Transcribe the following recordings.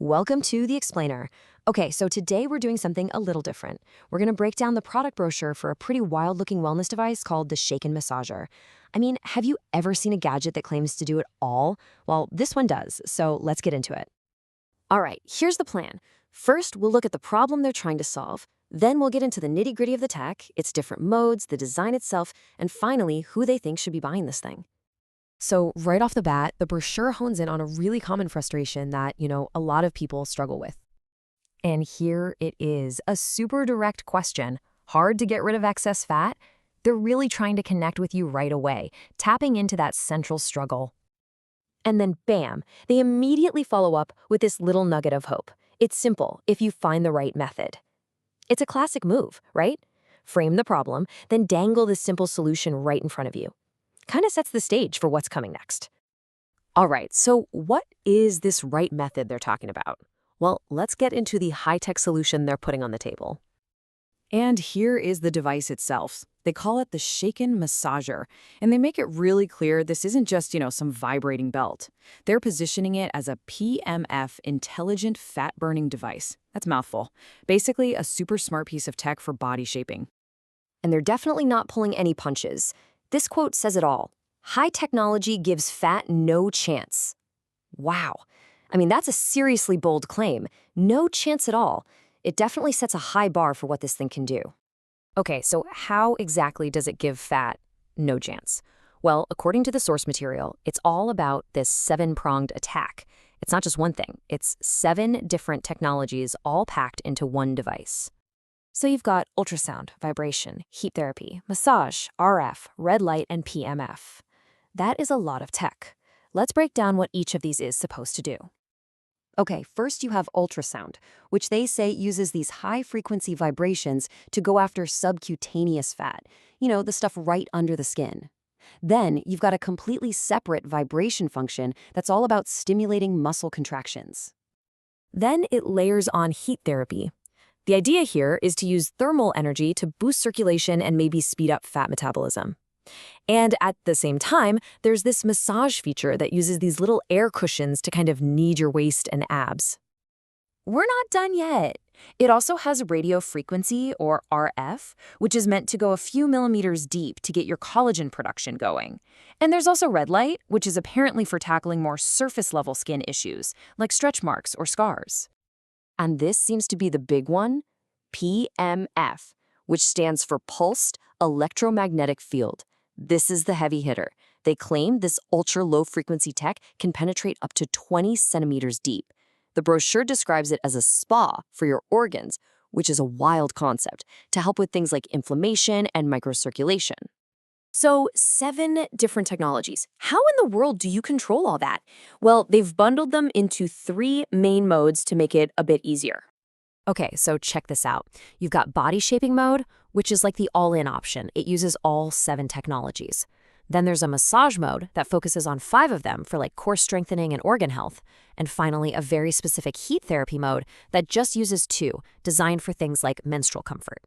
Welcome to The Explainer. Okay, so today we're doing something a little different. We're going to break down the product brochure for a pretty wild-looking wellness device called the Shaken Massager. I mean, have you ever seen a gadget that claims to do it all? Well, this one does, so let's get into it. All right, here's the plan. First, we'll look at the problem they're trying to solve. Then we'll get into the nitty-gritty of the tech, its different modes, the design itself, and finally, who they think should be buying this thing. So right off the bat, the brochure hones in on a really common frustration that, a lot of people struggle with. And here it is, a super direct question. Hard to get rid of excess fat? They're really trying to connect with you right away, tapping into that central struggle. And then bam, they immediately follow up with this little nugget of hope. It's simple if you find the right method. It's a classic move, right? Frame the problem, then dangle this simple solution right in front of you. Kind of sets the stage for what's coming next. All right, so what is this right method they're talking about? Well, let's get into the high-tech solution they're putting on the table. And here is the device itself. They call it the Shaken Massager, and they make it really clear this isn't just, some vibrating belt. They're positioning it as a PMF, intelligent fat-burning device. That's a mouthful. Basically, a super smart piece of tech for body shaping. And they're definitely not pulling any punches. This quote says it all. High technology gives fat no chance. Wow. I mean, that's a seriously bold claim. No chance at all. It definitely sets a high bar for what this thing can do. Okay, so how exactly does it give fat no chance? Well, according to the source material, it's all about this 7-pronged attack. It's not just one thing. It's 7 different technologies all packed into one device. So you've got ultrasound, vibration, heat therapy, massage, RF, red light, and PMF. That is a lot of tech. Let's break down what each of these is supposed to do. Okay, first you have ultrasound, which they say uses these high-frequency vibrations to go after subcutaneous fat, the stuff right under the skin. Then you've got a completely separate vibration function that's all about stimulating muscle contractions. Then it layers on heat therapy. The idea here is to use thermal energy to boost circulation and maybe speed up fat metabolism. And at the same time, there's this massage feature that uses these little air cushions to kind of knead your waist and abs. We're not done yet. It also has radio frequency, or RF, which is meant to go a few millimeters deep to get your collagen production going. And there's also red light, which is apparently for tackling more surface-level skin issues, like stretch marks or scars. And this seems to be the big one, PMF, which stands for Pulsed Electromagnetic Field. This is the heavy hitter. They claim this ultra-low-frequency tech can penetrate up to 20 centimeters deep. The brochure describes it as a spa for your organs, which is a wild concept, to help with things like inflammation and microcirculation. So 7 different technologies. How in the world do you control all that? Well, they've bundled them into 3 main modes to make it a bit easier. Okay, so check this out. You've got body shaping mode, which is like the all-in option. It uses all 7 technologies. Then there's a massage mode that focuses on 5 of them for like core strengthening and organ health. And finally, a very specific heat therapy mode that just uses 2, designed for things like menstrual comfort.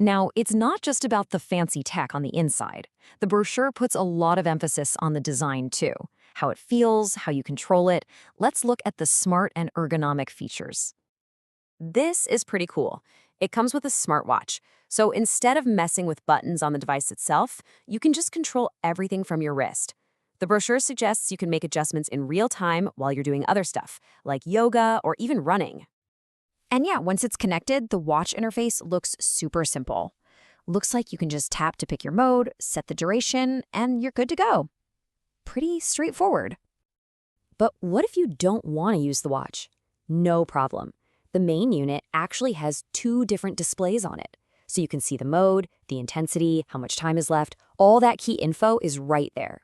Now, it's not just about the fancy tech on the inside. The brochure puts a lot of emphasis on the design, too. How it feels, how you control it. Let's look at the smart and ergonomic features. This is pretty cool. It comes with a smartwatch. So instead of messing with buttons on the device itself, you can just control everything from your wrist. The brochure suggests you can make adjustments in real time while you're doing other stuff, like yoga or even running. And yeah, once it's connected, the watch interface looks super simple. Looks like you can just tap to pick your mode, set the duration, and you're good to go. Pretty straightforward. But what if you don't want to use the watch? No problem. The main unit actually has 2 different displays on it. So you can see the mode, the intensity, how much time is left. All that key info is right there.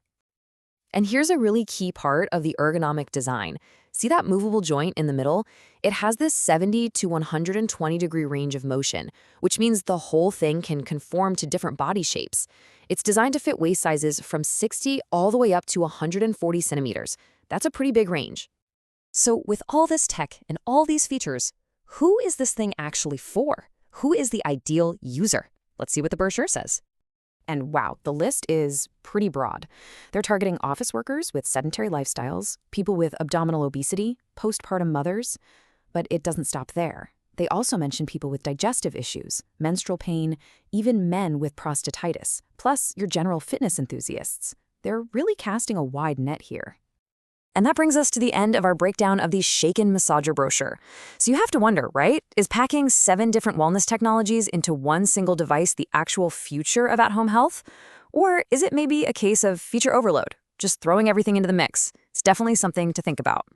And here's a really key part of the ergonomic design. See that movable joint in the middle? It has this 70 to 120 degree range of motion, which means the whole thing can conform to different body shapes. It's designed to fit waist sizes from 60 all the way up to 140 centimeters. That's a pretty big range. So with all this tech and all these features, who is this thing actually for? Who is the ideal user? Let's see what the brochure says. And wow, the list is pretty broad. They're targeting office workers with sedentary lifestyles, people with abdominal obesity, postpartum mothers. But it doesn't stop there. They also mention people with digestive issues, menstrual pain, even men with prostatitis, plus your general fitness enthusiasts. They're really casting a wide net here. And that brings us to the end of our breakdown of the Shaken massager brochure. So you have to wonder, right? Is packing 7 different wellness technologies into one single device the actual future of at-home health? Or is it maybe a case of feature overload, just throwing everything into the mix? It's definitely something to think about.